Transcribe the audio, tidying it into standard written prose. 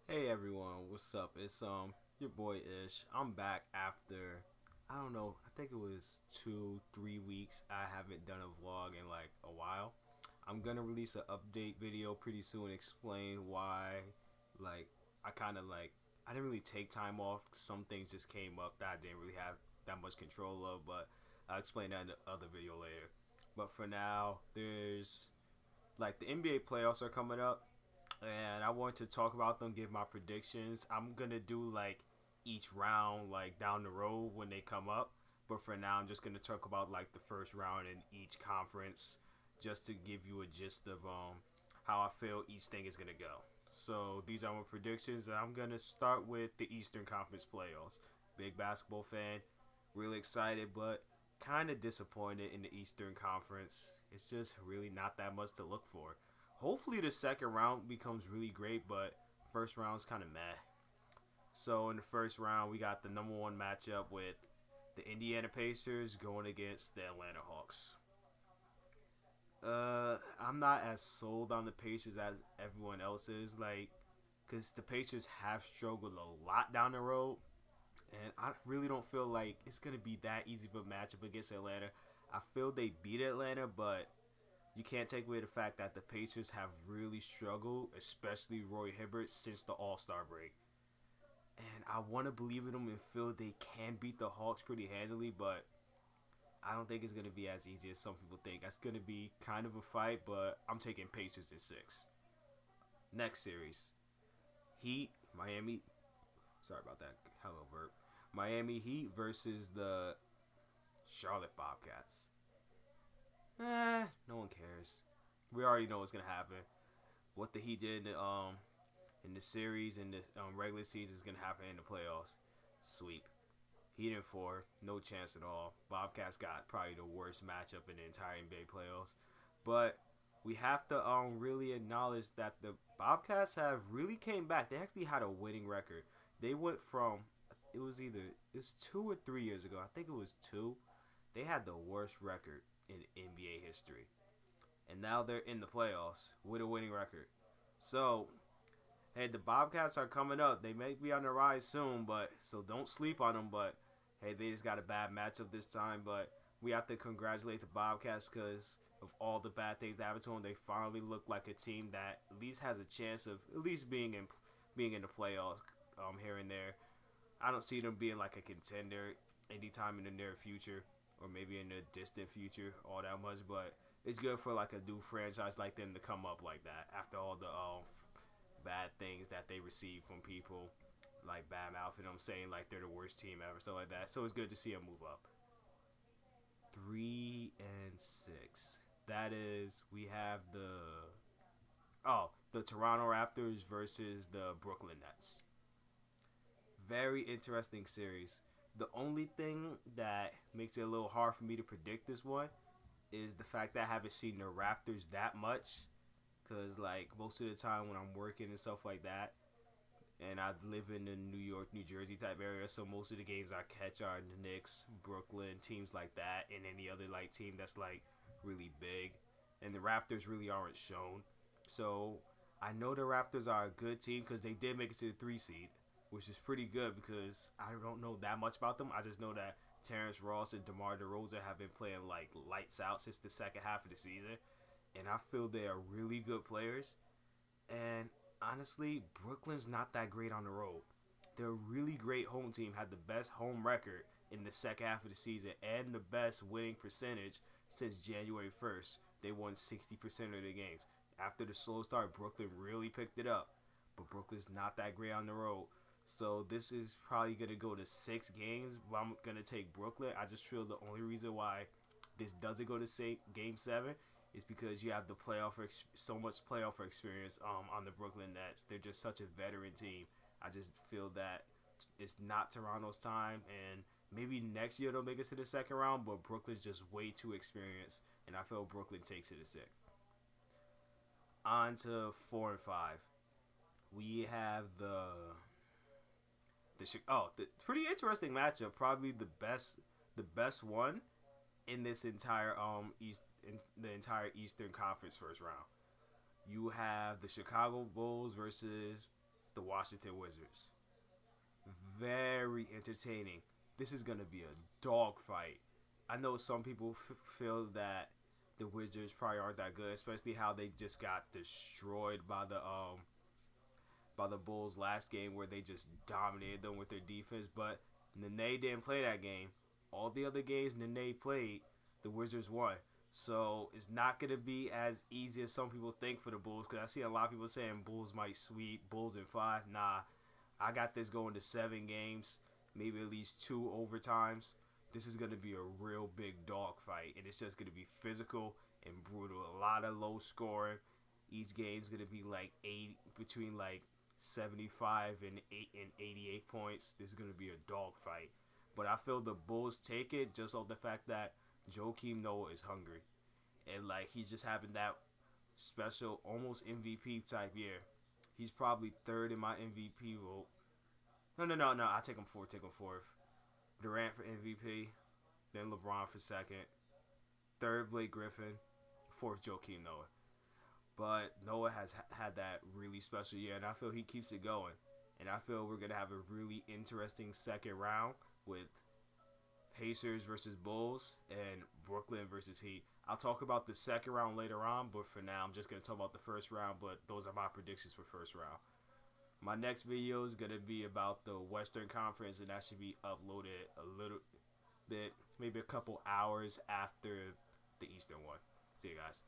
Hey everyone, what's up? It's your boy Ish. I'm back after I don't know, I think it was 2, 3 weeks. I haven't done a vlog in like a while. I'm gonna release an update video pretty soon, explain why like I kinda I didn't really take time off. Some things just came up that I didn't really have that much control of, but I'll explain that in the other video later. But for now, there's like the NBA playoffs are coming up and I want to talk about them, give my predictions. I'm gonna do like each round like down the road when they come up, but for now I'm just gonna talk about like the first round in each conference, just to give you a gist of how I feel each thing is gonna go. So these are my predictions, and I'm gonna start with the Eastern Conference playoffs. Big basketball fan, really excited, but kind of disappointed in the Eastern Conference. It's just really not that much to look for. Hopefully the second round becomes really great, but first round's kind of meh. So in the first round, we got the number one matchup with the Indiana Pacers going against the Atlanta Hawks. I'm not as sold on the Pacers as everyone else is, because the Pacers have struggled a lot down the road, and I really don't feel like it's gonna be that easy of a matchup against Atlanta. I feel they beat Atlanta, but you can't take away the fact that the Pacers have really struggled, especially Roy Hibbert, since the All Star break. And I want to believe in them and feel they can beat the Hawks pretty handily, but I don't think it's going to be as easy as some people think. That's going to be kind of a fight, but I'm taking Pacers in six. Next series, Heat, Miami. Sorry about that. Hello, Bert. Miami Heat versus the Charlotte Bobcats. No one cares. We already know what's gonna happen. What the Heat did in the series and the regular season is gonna happen in the playoffs. Sweep. Heat in four, no chance at all. Bobcats got probably the worst matchup in the entire NBA playoffs, but we have to really acknowledge that the Bobcats have really came back. They actually had a winning record. They went from it was 2 or 3 years ago. I think it was two. They had the worst record in NBA history, and now they're in the playoffs with a winning record. So hey, the Bobcats are coming up. They may be on the rise soon, but so don't sleep on them. But hey, they just got a bad matchup this time. But we have to congratulate the Bobcats because of all the bad things that happened to them. They finally look like a team that at least has a chance of at least being in the playoffs here and there. I don't see them being like a contender anytime in the near future or maybe in the distant future all that much. But it's good for like a new franchise like them to come up like that after all the bad things that they receive from people like bad mouthing them, saying like they're the worst team ever, stuff like that. So it's good to see them move up. 3-6. That is, we have the Toronto Raptors versus the Brooklyn Nets. Very interesting series. The only thing that makes it a little hard for me to predict this one is the fact that I haven't seen the Raptors that much. Cause like most of the time when I'm working and stuff like that, and I live in the New York, New Jersey type area, so most of the games I catch are the Knicks, Brooklyn, teams like that, and any other like team that's like really big, and the Raptors really aren't shown. So I know the Raptors are a good team because they did make it to the 3 seed, which is pretty good because I don't know that much about them. I just know that Terrence Ross and DeMar DeRozan have been playing like lights out since the second half of the season, and I feel they are really good players. And honestly, Brooklyn's not that great on the road. Their really great home team had the best home record in the second half of the season and the best winning percentage since January 1st. They won 60% of their games. After the slow start, Brooklyn really picked it up. But Brooklyn's not that great on the road. So this is probably going to go to 6 games, but I'm going to take Brooklyn. I just feel the only reason why this doesn't go to say game 7 is because you have the so much playoff experience on the Brooklyn Nets. They're just such a veteran team. I just feel that it's not Toronto's time, and maybe next year they'll make it to the second round. But Brooklyn's just way too experienced, and I feel Brooklyn takes it to 6. On to 4 and 5. We have the pretty interesting matchup. Probably the best one in this entire East in the entire Eastern Conference first round. You have the Chicago Bulls versus the Washington Wizards. Very entertaining. This is gonna be a dogfight. I know some people feel that the Wizards probably aren't that good, especially how they just got destroyed by the Bulls last game, where they just dominated them with their defense. But Nene didn't play that game. All the other games Nene played, the Wizards won. So it's not going to be as easy as some people think for the Bulls, because I see a lot of people saying Bulls might sweep, Bulls in 5. Nah, I got this going to 7 games, maybe at least 2 overtimes. This is going to be a real big dogfight, and it's just going to be physical and brutal. A lot of low scoring. Each game's going to be like between like 75 and 88 points. This is going to be a dogfight. But I feel the Bulls take it just off the fact that Joakim Noah is hungry. And like he's just having that special, almost MVP type year. He's probably 3rd in my MVP vote. No. I take him 4th. Durant for MVP. Then LeBron for 2nd. 3rd, Blake Griffin. 4th, Joakim Noah. But Noah has had that really special year, and I feel he keeps it going. And I feel we're going to have a really interesting second round with Pacers versus Bulls and Brooklyn versus Heat. I'll talk about the second round later on, but for now, I'm just going to talk about the first round, but those are my predictions for first round. My next video is going to be about the Western Conference, and that should be uploaded a little bit, maybe a couple hours after the Eastern one. See you guys.